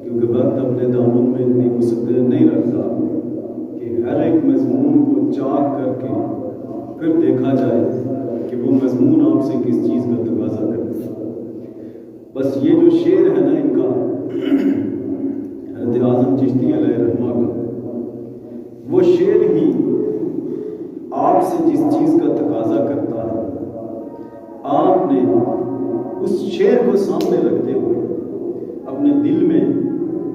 کیونکہ وقت اپنے دامن میں اتنی مستقل نہیں رکھتا کہ ہر ایک مضمون کو چاک کر کے پھر دیکھا جائے کہ وہ مضمون آپ سے کس چیز کا تقاضا کرتا ہے۔ بس یہ جو شعر ہے نا ان کا حضرت اعظم چشتی علیہ رحمہ کا، وہ شعر ہی آپ سے جس چیز کا تقاضا کرتا ہے آپ نے اس شعر کو سامنے رکھتے ہوئے اپنے دل میں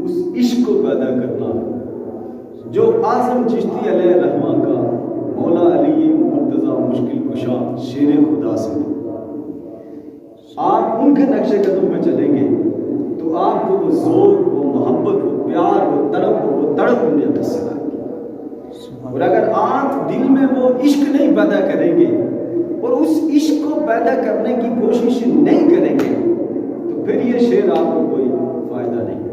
اس عشق کو پیدا کرنا ہے جو اعظم چشتی علیہ رحمہ کا مولا علی مرتضیٰ مشکل کشا شیر خدا سے تھا۔ آپ ان کے نقش قدم میں چلیں گے تو آپ کو وہ ذوق، وہ محبت، وہ پیار، وہ تڑپ اپنے اندر سے آئے گی۔ اور اگر آپ دل میں وہ عشق نہیں پیدا کریں گے اور اس عشق کو پیدا کرنے کی کوشش نہیں کریں گے تو پھر یہ شعر آپ کو کوئی فائدہ نہیں ہے۔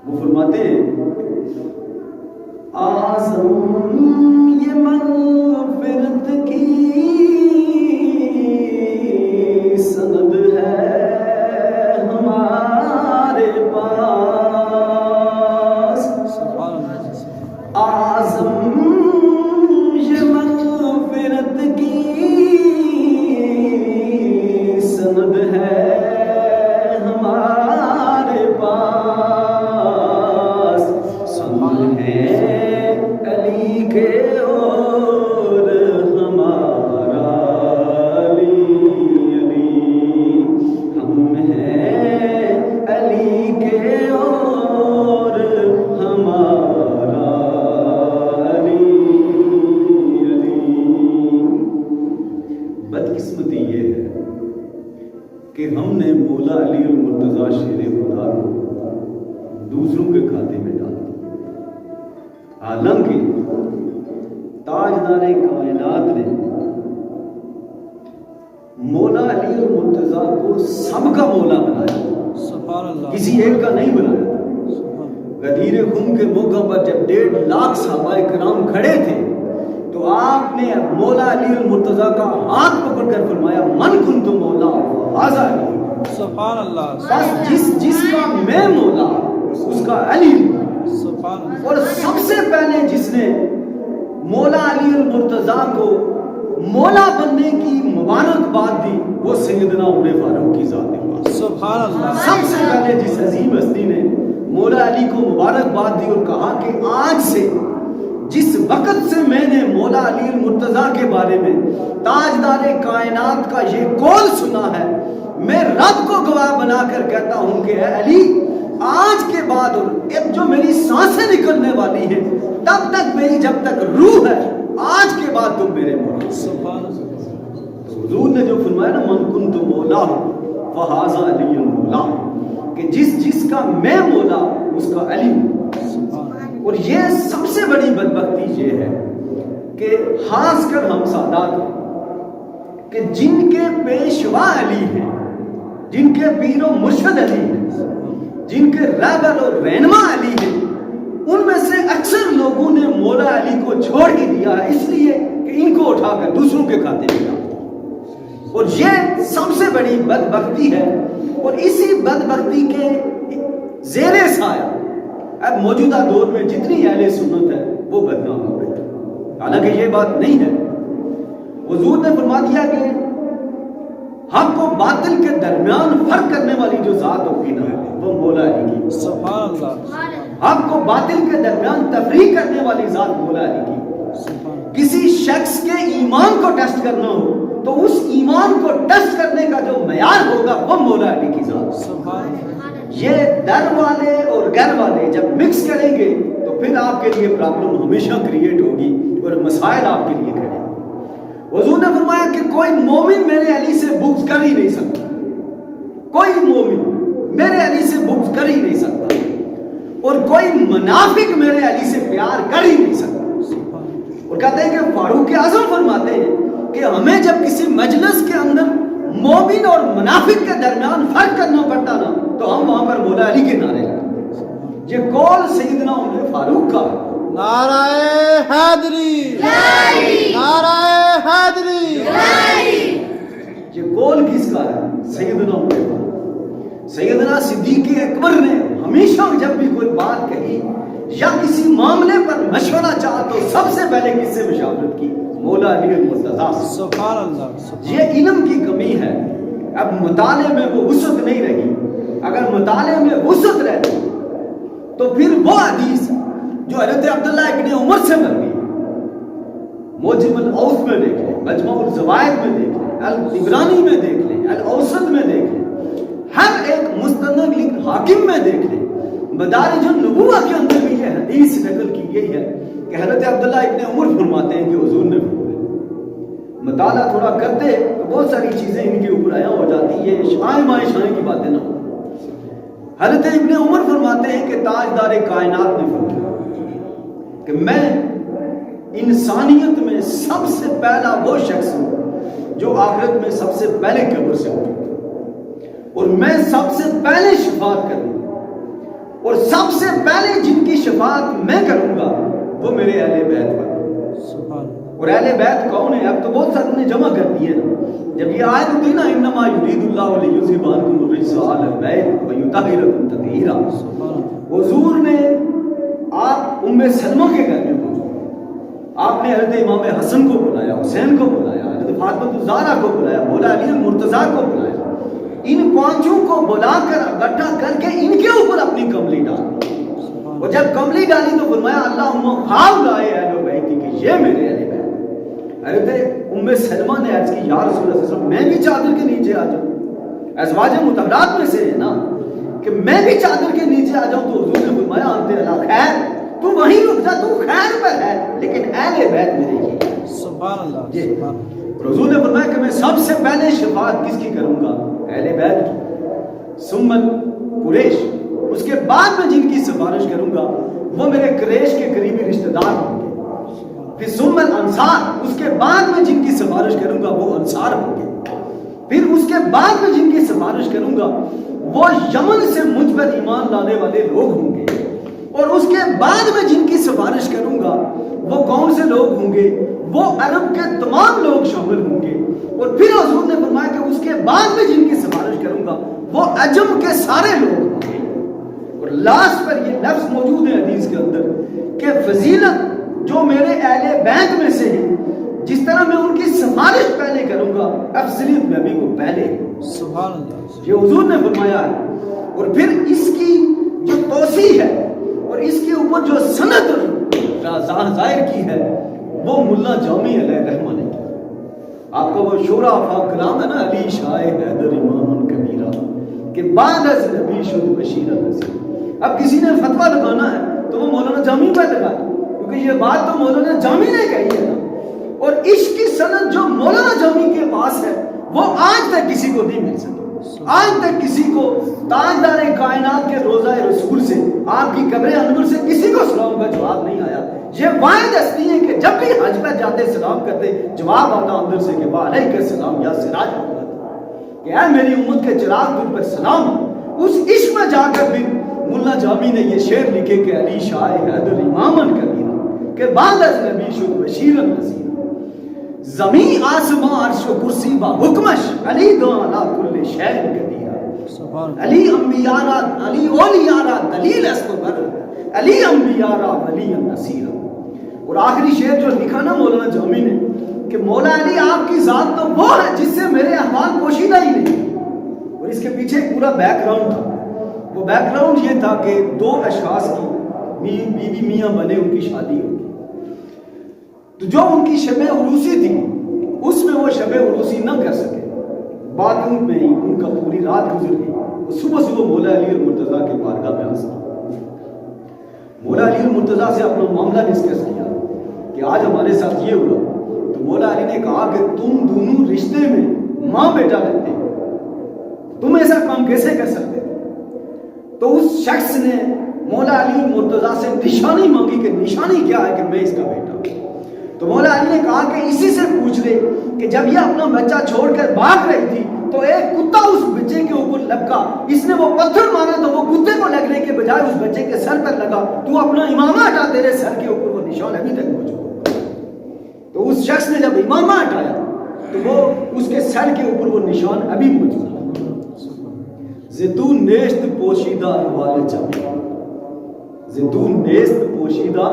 وہ فرماتے ہیں اعظم یہ مغفرت کی سند ہے ہمارے پاس، اعظم یہ مغفرت کی سند ہے ہمارے پاس، سند ہے علی کے اور ہمارا علی، علی ہم ہیں علی کے اور ہمارا علی، علی۔ بدقسمتی یہ ہے کہ ہم نے مولا علی المرتضیٰ شیر خدا کو دوسروں کے کھاتے میں ڈال دیا، حالانکہ تاجدار کائنات نے مولا علی المرتضیٰ کو سب کا مولا بنایا، کسی ایک کا نہیں بنایا تھا۔ غدیر خم کے موقع پر جب 1.5 لاکھ صحابہ کرام کھڑے تھے تو آپ نے مولا علی المرتضیٰ کا ہاتھ پکڑ کر فرمایا من کنت مولا ھذا علی، سبحان اللہ، بس جس کا میں مولا اس کا علی۔ اور سب سے پہلے جس نے مولا علی المرتضیٰ کو مولا بننے کی مبارکباد دی وہ سیدنا عمر فاروق کی ذات پاک، سبحان اللہ۔ سب سے پہلے جس عظیم ہستی نے مولا علی کو مبارکباد دی اور کہا کہ آج سے جس وقت سے میں نے مولا علی المرتضیٰ کے بارے میں تاجدار کائنات کا یہ قول سنا ہے، میں رب کو گواہ بنا کر کہتا ہوں کہ اے علی آج کے بعد اور جو میری سانسیں نکلنے والی ہیں تب تک میری جب تک روح ہے آج کے بعد تم میرے مولا۔ حضور نے جو فرمایا نا من کنت مولا فھذا علی مولا، کہ جس کا میں مولا اس کا علی۔ اور یہ سب سے بڑی بدبختی یہ ہے کہ خاص کر ہم سادات کہ جن کے پیشوا علی ہیں، جن کے پیر و مرشد علی ہیں، جن کے رہبر اور رہنما علی ہیں، ان میں سے اکثر لوگوں نے مولا علی کو چھوڑ ہی دیا ہے اس لیے کہ ان کو اٹھا کر دوسروں کے کھاتے میں ڈال دیا۔ اور یہ سب سے بڑی بدبختی ہے، اور اسی بدبختی کے زیر سایہ اب موجودہ دور میں جتنی اہل سنت ہے وہ بدنام ہو رہی ہے، حالانکہ یہ بات نہیں ہے۔ حضور نے فرما دیا کہ حق و باطل کے درمیان فرق کرنے والی جو ذات ہوگی نا وہ مولا علی کی، سبحان اللہ۔ حق و باطل کے درمیان تفریق کرنے والی ذات مولا علی کی۔ کسی شخص کے ایمان کو ٹیسٹ کرنا ہو تو اس ایمان کو ٹیسٹ کرنے کا جو معیار ہوگا وہ مولا علی کی ذات۔ سبحان اللہ۔ یہ در والے اور غیر والے جب مکس کریں گے تو پھر آپ کے لیے پرابلم ہمیشہ کریٹ ہوگی اور مسائل آپ کے لیے کھڑے ہیں۔ حضور نے فرمایا کہ کوئی مومن میرے علی سے بغض کر ہی نہیں سکتا، کوئی مومن میرے علی سے بغض کر ہی نہیں سکتا، اور کوئی منافق میرے علی سے پیار کر ہی نہیں سکتا۔ اور کہتے ہیں کہ فاروق اعظم فرماتے ہیں کہ ہمیں جب کسی مجلس کے اندر مومن اور منافق کے درمیان فرق کرنا پڑتا نا تو ہم وہاں پر مولا علی کے نعرے لگاتے۔ یہ قول سیدنا عمر فاروق کا، نعرہ حیدری، نعرہ حیدری۔ یہ قول کس کا ہے؟ سیدنا عمر فاروق۔ سیدنا صدیق اکبر نے ہمیشہ جب بھی کوئی بات کہی یا کسی معاملے پر مشورہ چاہا تو سب سے پہلے کس سے مشاورت کی؟ مولا علی المرتضیٰ سے۔ سبحان اللہ۔ یہ علم کی کمی ہے، اب مطالعے میں وہ وسعت نہیں رہی۔ اگر مطالعے میں وسعت رہتی تو پھر وہ حدیث جو حضرت عبداللہ ابن عمر سے مروی، موجم الاوسط میں دیکھ لیں، مجمع الزوائد میں دیکھ لیں، العبرانی میں دیکھ لیں، الاوسط میں دیکھ لیں، ہر ایک مستند حاکم میں دیکھ لیں، مدارج النبوہ کے اندر بھی یہ حدیث نقل کی گئی ہے کہ حضرت عبداللہ ابن عمر فرماتے ہیں کہ حضور نے مطالعہ تھوڑا کرتے تو بہت ساری چیزیں ان کے اوپر آیا ہو جاتی ہے، شائیں کی باتیں نہ ہو۔ حضرت ابن عمر فرماتے ہیں کہ تاجدار کائنات نے فرمایا کہ میں انسانیت میں سب سے پہلا وہ شخص ہوں جو آخرت میں سب سے پہلے قبر سے اٹھے، اور میں سب سے پہلے شفاعت کروں گا، اور سب سے پہلے جن کی شفاعت میں کروں گا وہ میرے اہل بیت پر۔ اور اہل بیت کون ہے؟ اب تو بہت سارے نے جمع کر دیے نا، جب یہ آیت ہوتی نا انما یرید اللہ لیذھب عنکم الرجس اہل البیت ویطہرکم تطہیرا، حضور نے آپ ام سلمہ کے گھر میں پہنچے، آپ نے حضرت امام حسن کو بلایا، حسین کو بلایا، حضرت فاطمہ الزہرا کو بلایا، مولا علی المرتضیٰ کو بلایا، ان پانچوں کو بلا کر اکٹھا کر کے ان کے اوپر اپنی کملی ڈالی، اور جب کملی ڈالی تو فرمایا اللہم ہؤلاء اہل بیتی، کہ یہ میرے اہل بیت۔ حضرت ام سلمہ نے عرض کی یا رسول اللہ صلی اللہ علیہ وسلم میں بھی چادر کے نیچے آ جاؤں، ازواج مطہرات میں سے ہے نا کہ میں بھی چادر کے نیچے آ جاؤں، تو حضور نے فرمایا انت علی خیر، تو وہیں رک جا، تو خیر پر ہے، لیکن اہل بیت میرے ہی۔ سبحان اللہ۔ حضور نے فرمایا کہ میں سب سے پہلے شفاعت کس کی کروں گا؟ اہل بیت کی، ثم قریش، اس کے بعد میں جن کی سفارش کروں گا وہ میرے قریش کے قریبی رشتہ دار ہوں گے، پھر ثم الانصار، اس کے بعد میں جن کی سفارش کروں گا وہ انصار ہوں گے، پھر اس کے بعد میں جن کی سفارش کروں گا وہ یمن سے مجھ پر ایمان لانے والے لوگ ہوں گے، اور اس کے بعد میں جن کی سفارش کروں گا وہ کون سے لوگ ہوں گے؟ وہ عرب کے تمام لوگ شامل ہوں گے، اور پھر حضور نے فرمایا کہ اس کے بعد میں جن کی سفارش کروں گا وہ عجم کے سارے لوگ ہوں گے۔ اور لاسٹ پر یہ لفظ موجود ہے حدیث کے اندر کہ فضیلت جو میرے اہل بیت میں سے ہے، جس طرح میں ان کی سفارش پہلے کروں گا افضلیت میں بھی وہ پہلے۔ سبحان اللہ۔ یہ حضور نے فرمایا ہے، اور پھر اس کی جو توسیع ہے اور اس کے اوپر جو سند ظاہر کی ہے وہ ملا جامی علیہ رحمہ نے کی۔ آپ کا وہ شورا افاق کلام ہے نا، علی شاہ حیدر امام کبیرہ کہ بعد از نبی شد بشیر نذیر۔ اب کسی نے فتویٰ لگانا ہے تو وہ مولانا جامی پہ لگا دو، کیونکہ یہ بات تو مولانا جامی نے کہی ہے نا، اور عشق کی سند جو مولانا جامی کے پاس ہے وہ آج تک کسی کو نہیں مل سکی۔ آج تک کسی کو تاجدار کائنات کے روضہ رسول سے، آپ کی قبر انور سے کسی کو سلام کا جواب نہیں آیا۔ یہ واحد ہستی ہے کہ جب بھی حج پر جاتے سلام کرتے جواب آتا اندر سے کہ وعلیکم السلام یا سراج محمد، کہ اے میری امت کے چراغ تجھ پر سلام۔ اس عشق میں جا کر پھر ملا جامی نے یہ شعر لکھے کہ علی شاہ حیدر امامن کبیرہ کہ بعد از نبی شد بشیر نذیر، زمین آسمان عرش و کرسی با حکمش، علی دو علی کل شیء قدیر، علی انبیاء را، علی اولیاء را دلیل است و بر، علی انبیاء را ولی النصیر۔ اور آخری شعر جو لکھا نا مولانا جامی نے کہ مولا علی آپ کی ذات تو وہ ہے جس سے میرے احوال پوشیدہ ہی نہیں۔ اور اس کے پیچھے ایک پورا بیک گراؤنڈ تھا، وہ بیک گراؤنڈ یہ تھا کہ دو اشخاص کی بیوی میاں بنے ان کی شادی ہوگی، تو جو ان کی شب عروسی تھی اس میں وہ شب عروسی نہ کر سکے، بات میں ہی ان کا پوری رات گزر گئی۔ وہ صبح مولا علی المرتضیٰ کے بارگاہ میں حاضر، مولا علی المرتضیٰ سے اپنا معاملہ ڈسکس کیا کہ آج ہمارے ساتھ یہ ہوا، تو مولا علی نے کہا کہ تم دونوں رشتے میں ماں بیٹا لگتے ہیں، تم ایسا کام کیسے کر سکتے؟ تو اس شخص نے مولا علی المرتضیٰ سے نشانی مانگی کہ نشانی کیا ہے کہ میں اس کا بیٹا ہوں۔ تو مولا علی نے کہا کہ اسی سے پوچھ لے کہ جب یہ اپنا بچہ چھوڑ کر بھاگ رہی تھی تو ایک کتا اس بچے کے اوپر لپکا، اس نے وہ پتھر مارا تو وہ کتے کو لگنے کے بجائے اس بچے کے سر پر لگا، تو اپنا امامہ ہٹا، تیرے سر کے اوپر وہ نشان ابھی تک موجود۔ تو اس شخص نے جب امامہ ہٹایا تو وہ اس کے سر کے اوپر وہ نشان ابھی موجود۔ زیتون نیست پوشیدہ احوال جامی، زیتون نیست پوشیدہ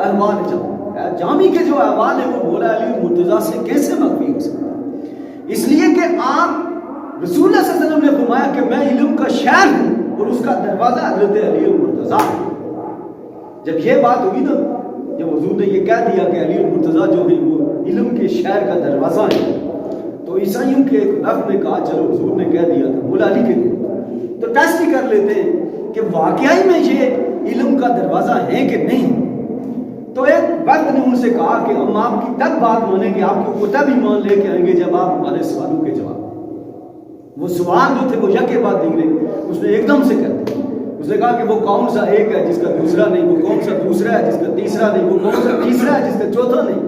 احوال جامی، جامی کے جو احوال ہیں وہ مولا علی المرتضیٰ سے کیسے مخفی ہو سکتے ہیں؟ اس لیے کہ آپ رسول اللہ صلی اللہ علیہ وسلم نے فرمایا کہ میں علم کا شہر ہوں اور اس کا دروازہ حضرت علی المرتضیٰ ہے۔ جب یہ بات ہوئی نا، جب حضور نے یہ کہہ دیا کہ علی المرتضیٰ جو ہے وہ علم کے شہر کا دروازہ ہے، تو عیسائیوں کے ایک رب نے کہا چلو حضور نے کہہ دیا تھا مولا علی کے لیے تو ٹیسٹ ہی کر لیتے ہیں کہ واقعی میں یہ علم کا دروازہ ہے کہ نہیں۔ تو ایک وقت نے ان سے کہا کہ ہم آپ کی تب بات مانیں گے، آپ کو تب ہی مان لے کے آئیں گے جب آپ ہمارے سوالوں کے جواب۔ وہ سوال جو تھے وہ یکے بعد دیگرے اس نے ایک دم سے کر دیا۔ اس نے کہا کہ وہ کون سا ایک ہے جس کا دوسرا نہیں، وہ کون سا دوسرا ہے جس کا تیسرا نہیں، وہ کون سا تیسرا ہے جس کا چوتھا نہیں،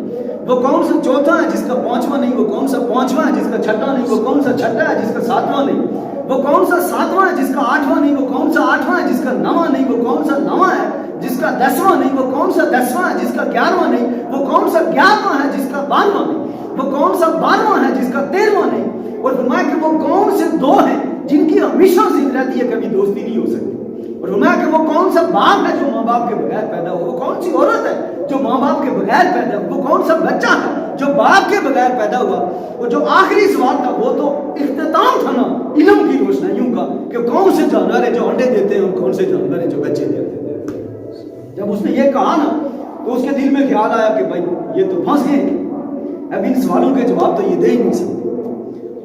وہ کون سا چوتھا ہے جس کا پانچواں نہیں، وہ کون سا پانچواں ہے جس کا چھٹا نہیں، وہ کون سا چھٹا ہے جس کا ساتواں نہیں، وہ کون سا ساتواں ہے جس کا آٹھواں نہیں، وہ کون سا آٹھواں ہے جس کا نواں نہیں، وہ کون سا نواں ہے جس کا 10واں نہیں، وہ کون سا 10واں ہے جس کا 11واں نہیں، وہ کون سا 11واں ہے جس کا 12واں نہیں، وہ کون سا 12واں ہے جس کا 13واں نہیں۔ اور فرمایا کہ وہ کون سے دو ہیں جن کی ہمیشہ ضد رہتی ہے، کبھی دوستی نہیں ہو سکتی۔ اور فرمایا کہ وہ کون سا باپ ہے جو ماں باپ کے بغیر پیدا ہوا، وہ کون سی عورت ہے جو ماں باپ کے بغیر پیدا ہوا، وہ کون سا بچہ ہے جو باپ کے بغیر پیدا ہوا۔ اور جو آخری سوال تھا وہ تو اختتام تھا نا علم کی روشنائیوں کا کہ کون سے جانور ہیں جو انڈے دیتے ہیں اور کون سے جانور ہیں جو بچے دیتے ہیں۔ جب اس نے یہ کہا نا تو اس کے دل میں خیال آیا کہ بھائی یہ تو پھنس گئے، اب ان سوالوں کے جواب تو یہ دے ہی نہیں سکتے۔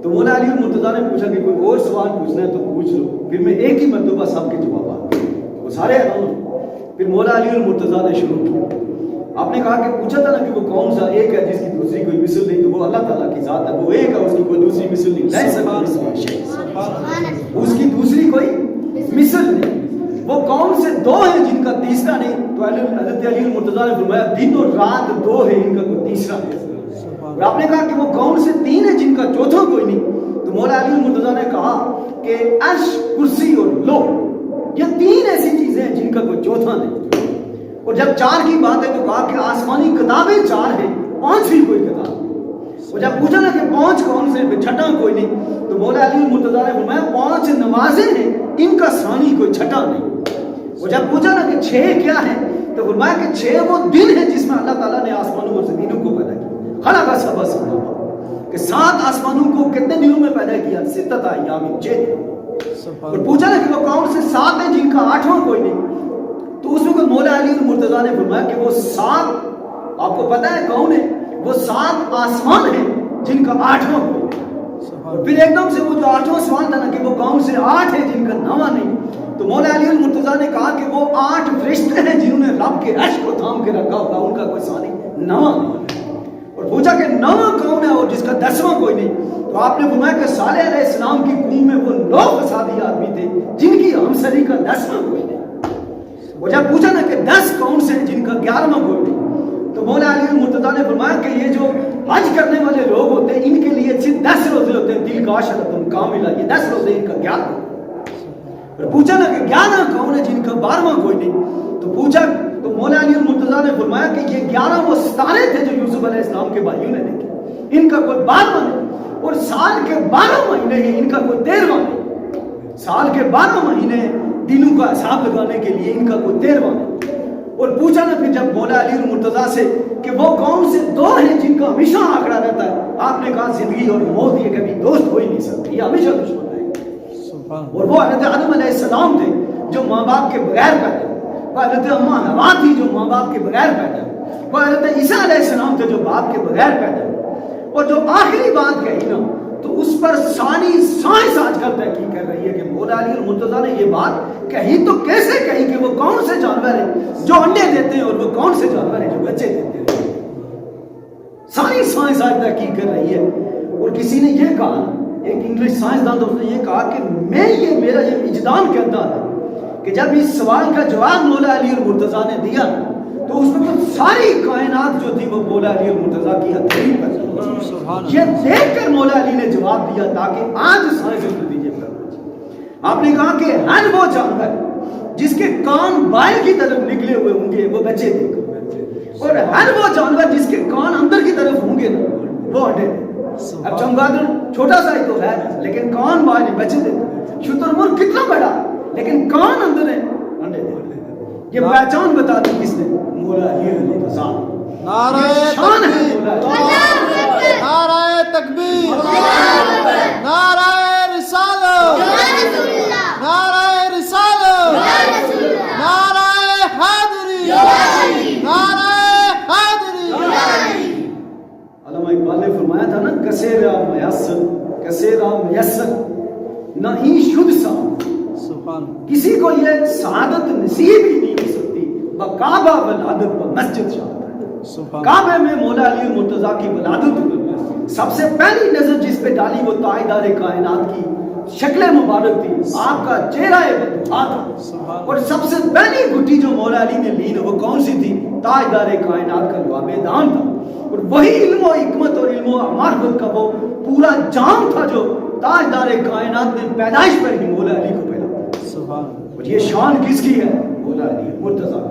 تو مولا علی المرتضیٰ نے پوچھا کہ کوئی اور سوال پوچھنا ہے تو پوچھ لو، پھر میں ایک ہی مرتبہ سب کے جواب آ گئے، وہ سارے ہیں۔ پھر مولا علی المرتضیٰ نے شروع کیا۔ آپ نے کہا کہ پوچھا تھا نا کہ وہ کون سا ایک ہے جس کی دوسری کوئی مثل نہیں، تو وہ اللہ تعالیٰ کی ذات ہے، وہ ایک ہے، اس کی کوئی دوسری مثل نہیں، اس کی دوسری کوئی مثل نہیں۔ وہ کون سے دو ہیں جن کا تیسرا نہیں؟ تو حضرت علی المرتضیٰ نے فرمایا دن اور رات دو ہے، ان کا کوئی تیسرا نہیں۔ اور آپ نے کہا کہ وہ کون سے تین ہیں جن کا چوتھا کوئی نہیں؟ تو مولا علی المرتضیٰ نے کہا کہ عرش، کرسی اور لوح، یہ تین ایسی چیزیں ہیں جن کا کوئی چوتھا نہیں۔ اور جب چار کی بات ہے تو کہا کہ آسمانی کتابیں چار ہیں، پانچویں کوئی کتاب نہیں۔ اور جب پوچھا نا کہ پانچ کون سے، چھٹا کوئی نہیں، تو مولا علی المرتضیٰ نے فرمایا پانچ نمازیں ہیں، ان کا ثانی کوئی چھٹا نہیں۔ اور جب پوچھا نا کہ چھ کیا ہے تو فرمایا کہ چھ وہ دن ہے جس میں اللہ تعالیٰ نے آسمانوں اور زمینوں کو پیدا کیا، خلق سبع سماوات، کہ 7 آسمانوں کو کتنے دنوں میں پیدا کیا؟ 6 ایام، 6 دن۔ اور پوچھا نا کہ وہ کون سے 7 ہیں جن کا 8واں کوئی نہیں؟ تو اس وقت مولا علی المرتضیٰ نے فرمایا کہ وہ 7 آپ کو پتہ ہے کون ہے؟ وہ 7 آسمان ہیں جن کا 8واں کوئی نہیں۔ اور پھر ایک دم سے وہ جو 8واں سوال تھا نا کہ وہ کون سے 8 ہیں جن کا 9واں نہیں، تو مولا علی المرتضیٰ نے کہا کہ وہ 8 فرشتے ہیں جنہوں نے رب کے عرش کو تھام کے رکھا ہوگا، ان کا کوئی ثانی 9واں نہیں۔ اور پوچھا کہ 9واں کون ہے اور جس کا 10واں کوئی نہیں؟ تو آپ نے فرمایا کہ صالح علیہ السلام کی قوم میں وہ 9 فسادی آدمی تھے جن کی ہمسری کا 10واں کوئی نہیں۔ اور جب پوچھا نا کہ 10 کون سے ہیں جن کا 11واں کوئی نہیں، تو مولا علی المرتضیٰ نے فرمایا کہ یہ جو حج کرنے والے لوگ ہوتے ہیں ان کے لیے صرف 10 روزے ہوتے ہیں، دل کا عشرۃ کاملہ، یہ 10 روزے ان کا 11۔ اور پوچھا نا کہ 11 کون ہے جن کا 12واں کوئی نہیں؟ تو پوچھا تو مولا علی المرتضیٰ نے فرمایا کہ یہ 11 وہ ستارے تھے جو یوسف علیہ السلام کے بھائیوں نے دیکھے، ان کا کوئی 12واں نہیں۔ اور سال کے 12 مہینے ہیں، ان کا کوئی 13واں نہیں۔ سال کے 12 مہینے دنوں کا حساب لگانے کے لیے ان کا کوئی 13واں نہیں۔ اور پوچھا نا پھر جب مولا علی المرتضیٰ سے کہ وہ کون سے 2 ہیں جن کا ہمیشہ آنکڑا رہتا ہے؟ آپ نے کہا زندگی اور موت، یہ کبھی دوست ہو ہی نہیں سکتے، یہ ہمیشہ دشمن رہے گا۔ اور وہ حضرت آدم علیہ السلام تھے جو ماں باپ کے بغیر پیدا ہوئے، وہ حضرت اماں حوا تھی جو ماں باپ کے بغیر پیدا ہوئے، وہ حضرت عیسیٰ علیہ السلام تھے جو باپ کے بغیر پیدا ہوئے۔ اور جو آخری بات کہی نا تو اس پر سائنس آج کل تحقیق کر رہی ہے کہ مولا علی المرتضیٰ نے یہ بات کہی تو کیسے کہی کہ وہ کون سے جانور ہیں جو انڈے دیتے ہیں اور وہ کون سے جانور ہیں جو بچے دیتے ہیں۔ سائنس آج تحقیق کر رہی ہے۔ اور کسی نے یہ کہا، ایک انگلش سائنسدان دوست نے یہ کہا کہ میرا یہ وجدان کہتا ہے کہ جب اس سوال کا جواب مولا علی المرتضیٰ نے دیا تو اس وقت ساری کائنات جو تھی وہ مولا علی المرتضیٰ کی ہتھیلی پر یہ دیکھ کر مولا علی نے جواب دیا تاکہ آج سائنس اس نتیجے پر پہنچے۔ آپ نے کہا کہ ہر وہ جانور جس کے کان باہر کی طرف نکلے ہوئے ہوں گے وہ بچے دے گا، اور ہر وہ جانور جس کے کان اندر کی طرف ہوں گے نا وہ انڈے دے گا۔ اب چمگادڑ چھوٹا سا ہی تو ہے لیکن کان باہر بچے دے گا، شتر مرغ نور کتنا بڑا لیکن کان اندر ہے انڈے دے. یہ پہچان بتا دی کس نے؟ مولا علی المرتضیٰ. نعرہ شان ہے تکبیر، مولا علی. نعرہ تکبیر، نعرہ رسالت، نعرہ رسالت، نعرہ حیدری، نعرہ حیدری. علامہ اقبال نے فرمایا تھا نا، کسیرا میسر، کسیرا میسر نہ ہی شد سا. سبحان کسی کو یہ سعادت نصیب ہی نہیں ہو سکتی بکعبہ ولادت و مسجد شہادت. سبحان کعبے میں مولا علی المرتضیٰ کی ولادت ہوئی. سب سے پہلی نظر جس پہ ڈالی وہ تاجدار کائنات کی شکل مبارک تھی، آپ کا چہرہ بدوحا تھا. اور سب سے پہلی گھٹی جو مولا علی نے لی وہ کون سی تھی؟ تاجدار کائنات کا لواب دان تھا. اور وہی علم و حکمت اور علم و معرفت کا وہ پورا جام تھا جو تاجدار کائنات نے پیدائش پر ہی مولا علی کو پہلا. سبحان. اور یہ شان کس کی ہے؟ مولا علی المرتضیٰ.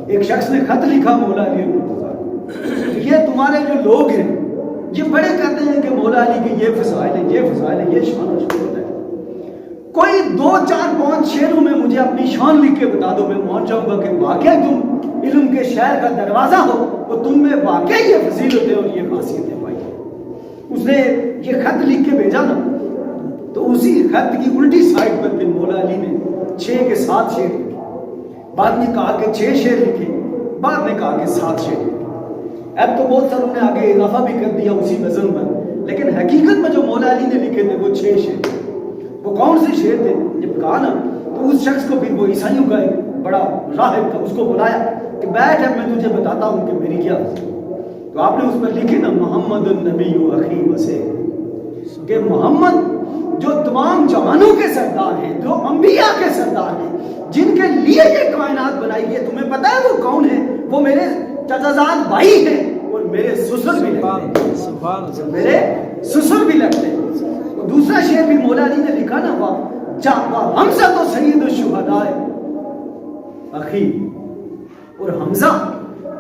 ایک شخص نے خط لکھا مولا علی المرتضیٰ، یہ تمہارے جو لوگ ہیں یہ بڑے کہتے ہیں کہ مولا علی کے یہ فضائل ہیں، یہ فضائل ہیں، یہ شان و شوکت ہے. کوئی 2 4 5 شعروں میں مجھے اپنی شان لکھ کے بتا دو، میں مان جاؤں گا کہ واقعی تم علم کے شہر کا دروازہ ہو اور تم میں واقعی یہ فضیلتیں اور یہ خاصیتیں پائی. اس نے یہ خط لکھ کے بھیجا نا، تو اسی خط کی الٹی سائڈ پر پھر مولا علی نے 6 کے 7 شعر لکھے. بعد نے کہا کہ 6 شعر لکھے، بعد نے کہا کہ 7 شعر لکھے. اب تو بہت ساروں نے آگے اضافہ بھی کر دیا اسی وزن پر، لیکن حقیقت میں جو مولا علی نے لکھے تھے وہ 6 شعر. وہ کون سے شعر تھے؟ جب کہا نا تو اس شخص کو پھر وہ عیسائیوں کا ایک بڑا راہب تھا، اس کو بلایا کہ بیٹھ اب میں تجھے بتاتا ہوں کہ میری کیا. تو آپ نے اس پر لکھے نا، محمد النبی و اخی وسے، کہ محمد جو تمام جہانوں کے سردار ہیں، جو انبیاء کے سردار ہیں، جن کے لیے یہ کائنات بنائی ہے، تمہیں پتہ ہے وہ کون ہے؟ وہ میرے چچازاد بھائی ہیں اور میرے سسر بھی لگتے ہیں. سبحان. میرے سسر بھی لگتے ہیں. اور دوسرا شعر بھی مولا علی نے لکھا نا، حمزہ تو سید الشہداء اخی، اور حمزہ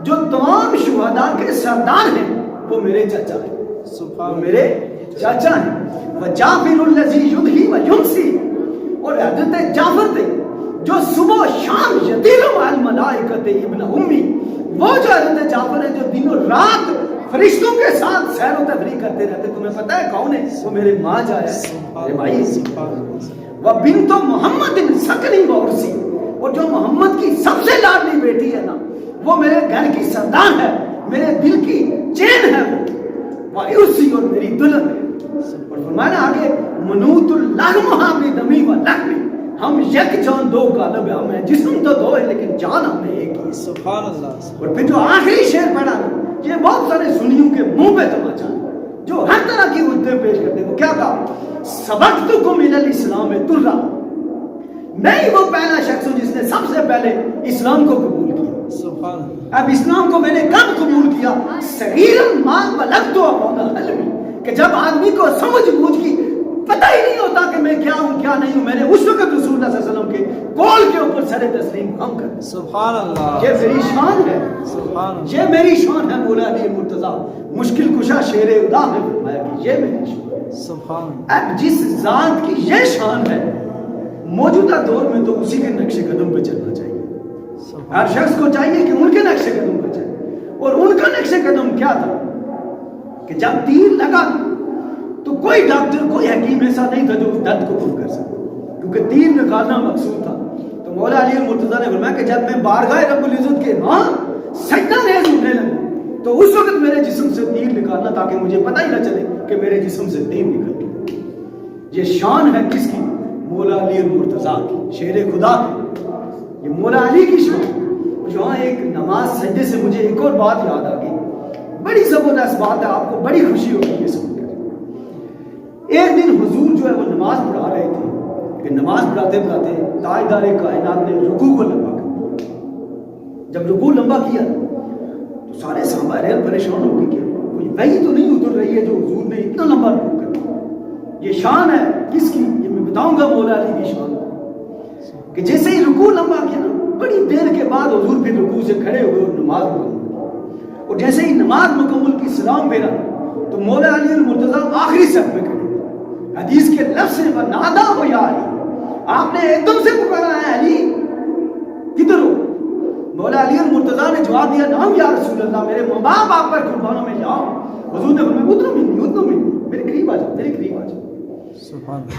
جو تمام شہداء کے سردار ہیں وہ میرے چچا ہیں، وہ میرے چاچا ہیں. وجعفر الذی یضحی و یمسی، اور حضرت جعفر تھے جو صبح و شام یطیر مع الملائکۃ ابن امی، وہ جو حضرت جعفر ہے جو دن و رات فرشتوں کے ساتھ سیر و تفریح کرتے رہتے. تمہیں پتہ ہے کون ہے؟ وہ میرے ماں جا ہے، میرے بھائی. وہ بنت محمد سکنی و عرسی، اور جو محمد کی سب سے لاڈلی بیٹی ہے نا وہ میرے گھر کی سردار ہے، میرے دل کی چین ہے وہ عرسی، اور میری دلہن ہے. اور فرمایا آگے، منوط اللحمہ بدمی و لحمی، ہم یک جان 2 قالب ہم ہیں، جسم تو 2 ہے لیکن جان ہم میں ایک ہی. سبحان اللہ. اور پھر جو آخری شعر پڑھا نا، یہ بہت سارے سنیوں کے منہ پہ تماچا جو ہر طرح کی اردے پیش کرتے. وہ کیا کہا؟ سبقتکم الی الاسلام ترا، میں ہی وہ پہلا شخص ہوں جس نے سب سے پہلے اسلام کو قبول کیا. سبحان. اب اسلام کو میں نے کب قبول کیا؟ صغیرا ما بلغت ابعد الحلم، کہ جب آدمی کو سمجھ بوجھ کی پتہ ہی نہیں ہوتا کہ میں کیا ہوں کیا نہیں ہوں، میں نے اس وقت رسول اللہ صلی اللہ علیہ وسلم کے قول کے اوپر سر تسلیم خم کر. سبحان اللہ. یہ میری شان ہے، سبحان اللہ. یہ میری شان ہے. مولا علی المرتضیٰ مشکل کشا شیر خدا نے فرمایا کہ یہ میری شان ہے. سبحان. اب جس ذات کی یہ شان ہے، موجودہ دور میں تو اسی کے نقش قدم پہ چلنا چاہیے. ہر شخص کو چاہیے کہ ان کے نقش قدم پہ چلے. اور ان کا نقش قدم کیا تھا کہ جب تیر لگا تو کوئی ڈاکٹر کوئی حکیم ایسا نہیں تھا جو اس درد کو کم کر سکتا، کیونکہ تیر نکالنا مقصود تھا. تو مولا علی المرتضیٰ نے فرمایا کہ جب میں بارگاہ رب العزت کے ہاں سجدہ نیز ہونے لگا تو اس وقت میرے جسم سے تیر نکالنا تاکہ مجھے پتہ ہی نہ چلے کہ میرے جسم سے تیر نکل گئی. یہ شان ہے کس کی؟ مولا علی المرتضیٰ کی، شیر خدا کی. یہ مولا علی کی شان. جہاں ایک نماز سجدے سے مجھے ایک اور بات یاد آ گئی، بڑی زبردست بات ہے، آپ کو بڑی خوشی ہوگی یہ سن کر. ایک دن حضور جو ہے وہ نماز پڑھا رہے تھے کہ نماز پڑھاتے پڑھاتے تاجدار کائنات نے رکوع کو لمبا کیا. جب رکوع لمبا کیا تو سارے صحابہ حیران پریشان ہو گئے کہ کوئی وحی تو نہیں اتر رہی ہے جو حضور نے اتنا لمبا رکوع کر دیا. یہ شان ہے کس کی؟ یہ میں بتاؤں گا مولا علی کی شان کہ جیسے ہی رکوع لمبا کیا نا، بڑی دیر کے بعد حضور پھر رکوع سے کھڑے ہوئے اور نماز مکمل کی. اور جیسے ہی نماز مکمل کی سلام پھیرا تو مولا علی المرتضیٰ آخری صف میں کھڑے. حدیث کے لفظ ہیں وَنَادَاهُ يَا عَلِي، آپ نے ایک دم سے پکارا ہے علی کدھر ہو؟ مولا علی المرتضیٰ نے جواب دیا نام یا رسول اللہ، میرے ماں باپ آپ پر قربانوں میں جاؤ۔ حضور نے فرمایا ادھر میں میرے قریب آ جاؤ، میرے قریب آ جاؤ۔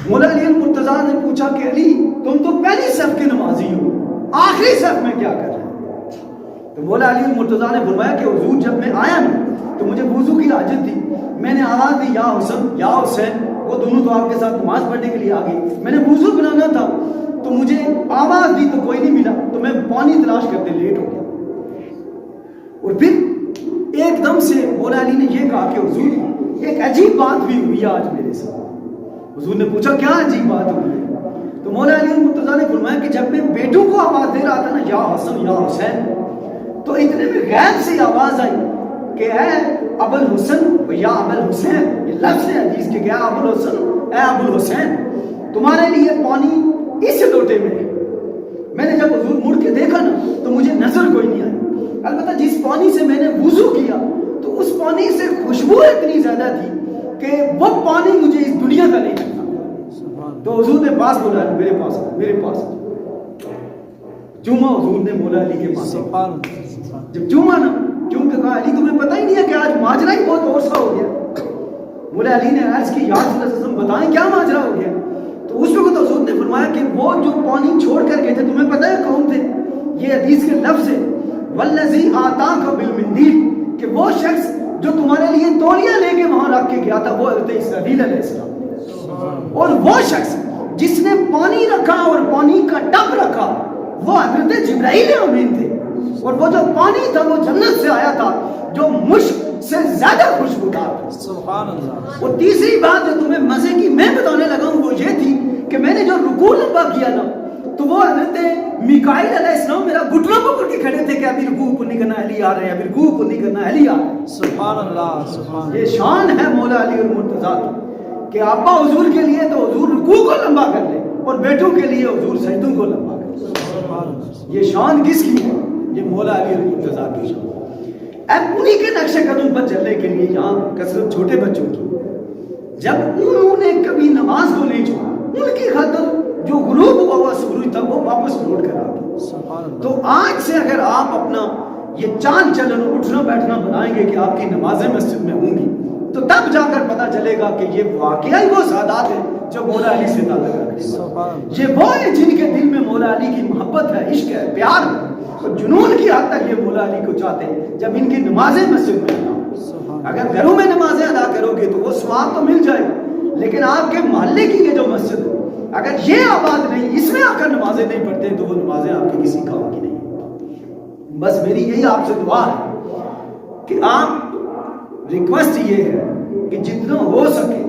مولا علی المرتضیٰ نے پوچھا کہ علی تم تو پہلی صف کے نمازی ہو، آخری صف میں کیا کر رہے ہیں؟ تو مولا علی المرتضیٰ نے فرمایا کہ حضور جب میں آیا نا تو مجھے وضو کی حاجت تھی، میں نے آواز دی یا حسن یا حسین، وہ دونوں تو آپ کے ساتھ نماز پڑھنے کے لیے آ گئے، میں نے وضو بنانا تھا تو مجھے آواز دی تو کوئی نہیں ملا تو میں پانی تلاش کرتے لیٹ ہو گیا۔ اور پھر ایک دم سے مولا علی نے یہ کہا کہ حضور ایک عجیب بات بھی ہوئی آج میرے ساتھ۔ حضور نے پوچھا کیا عجیب بات ہوئی ہے؟ تو مولا علی المرتضیٰ نے فرمایا کہ جب میں بیٹوں کو آواز دے رہا تھا نا یا حسن یا حسین، تو اتنے میں غیب سے آواز آئی کہ اے ابو الحسن یا ابو الحسین، یہ لفظ ہے حدیث کے، کیا ابو الحسن اے ابو الحسین تمہارے لیے پانی اس لوٹے میں ہے۔ میں نے جب حضور مڑ کے دیکھا نا تو مجھے نظر کوئی نہیں آئی، البتہ جس پانی سے میں نے وضو کیا تو اس پانی سے خوشبو اتنی زیادہ تھی کہ وہ پانی مجھے اس دنیا کا نہیں لگتا۔ تو حضور نے پاس بولا میرے پاس چوما، حضور نے مولا علی کے پاس جب چوما نا، کیونکہ کہا علی تمہیں پتہ ہی نہیں ہے کہ آج ماجرا ہی بہت اور سا ہو گیا۔ مولا علی نے عرض کی یا رسول اللہ صلی اللہ علیہ وسلم بتائیں کیا ماجرا ہو گیا؟ تو اس وقت حضور نے فرمایا کہ وہ جو پانی چھوڑ کر گئے تھے تمہیں پتہ ہے کون تھے؟ یہ حدیث کے لفظ ہے والذی آتاک بالمندیل، کہ وہ شخص جو تمہارے لیے تولیہ لے کے وہاں رکھ کے گیا تھا وہ حضرت اسرائیل علیہ السلام، اور وہ شخص جس نے پانی رکھا اور پانی کا ٹب رکھا وہ حضرت جبرائیل امین تھے، اور وہ جو پانی تھا وہ جنت سے آیا تھا جو مشک سے زیادہ خوشبودار تھا۔ سبحان اللہ۔ اور تیسری بات جو تمہیں مزے کی میں بتانے لگا ہوں وہ یہ تھی کہ میں نے جو رکوع لمبا کیا نا تو وہ حضرت میکائیل علیہ السلام میرا گھٹنا پکڑ کے کھڑے تھے کہ ابھی رکوع اوپر نہیں کرنا، علی آ رہے ہیں، ابھی رکوع اوپر نہیں کرنا، علی آ رہے ہیں۔ سبحان اللہ سبحان یہ شان ہے مولا علی المرتضیٰ کی کہ ابا حضور کے لیے تو حضور رکوع کو لمبا کر لے اور بیٹوں کے لیے حضور سجدوں کو لمبا کر لے۔ یہ شان کس کی ہے؟ یہ مولا علی المرتضیٰ کی شان۔ اب انہی کے نقش قدم پر چلنے کے لیے یہاں کثرت چھوٹے بچوں کی، جب انہوں نے کبھی نماز کو نہیں چھوڑا، ان کی خاطر جو غروب ہوا ہوا سورج تھا وہ واپس لوٹ کر آ گیا۔ تو آج سے اگر آپ اپنا یہ چال چلن اٹھنا بیٹھنا بنائیں گے کہ آپ کی نمازیں مسجد میں ہوں گی تو تب جا کر پتہ چلے گا کہ یہ واقعی وہ سادات ہیں جو مولا علی سے تعلق رکھتے ہیں، یہ وہ ہیں جن کے دل میں مولا علی کی محبت ہے، عشق ہے، پیار ہے، اور جنون کی حد تک یہ مولا علی کو چاہتے ہیں جب ان کی نمازیں مسجد میں ہوں۔ اگر گھروں میں نمازیں ادا کرو گے تو وہ ثواب تو مل جائے گا، لیکن آپ کے محلے کی یہ جو مسجد ہے اگر یہ آباد نہیں، اس میں آ کر نمازیں نہیں پڑھتے تو وہ نمازیں آپ کی کسی کام کی نہیں۔ بس میری یہی آپ سے دعا ہے کہ آپ ریکویسٹ یہ ہے کہ جتنا ہو سکے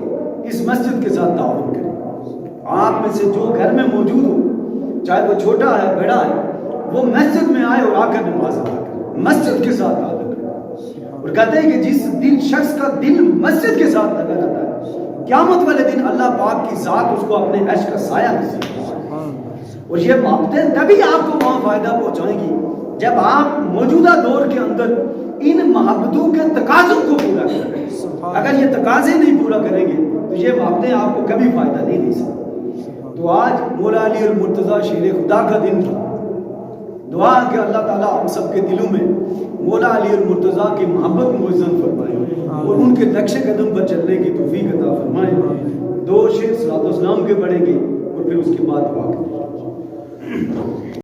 اس مسجد کے ساتھ تعاون کریں۔ آپ میں سے جو گھر میں موجود ہو، چاہے وہ چھوٹا ہے بڑا ہے، وہ مسجد میں آئے اور آ کر نماز ادا کرے، مسجد کے ساتھ تعلق کرے۔ اور کہتے ہیں کہ جس دن شخص کا دل مسجد کے ساتھ لگا رہتا ہے قیامت والے دن اللہ پاک کی ذات اس کو اپنے عرش کا سایہ نصیب کرے۔ اور یہ محبتیں تبھی آپ کو وہاں فائدہ پہنچائیں گی جب آپ موجودہ دور کے اندر ان محبتوں کے تقاضوں کو پورا کریں۔ اگر یہ تقاضے نہیں پورا کریں گے تو یہ محبتیں آپ کو کبھی فائدہ نہیں دے سکتی۔ تو آج مولا علی المرتضیٰ شیر خدا کا دن تھا، دعا کہ اللہ تعالیٰ ہم سب کے دلوں میں مولا علی المرتضیٰ کی محبت معزز فرمائے اور ان کے نقش قدم پر چلنے کی توفیق عطا فرمائے۔ دو شعر صلاۃ و سلام کے پڑھیں گے اور پھر اس کے بعد دعا کریں۔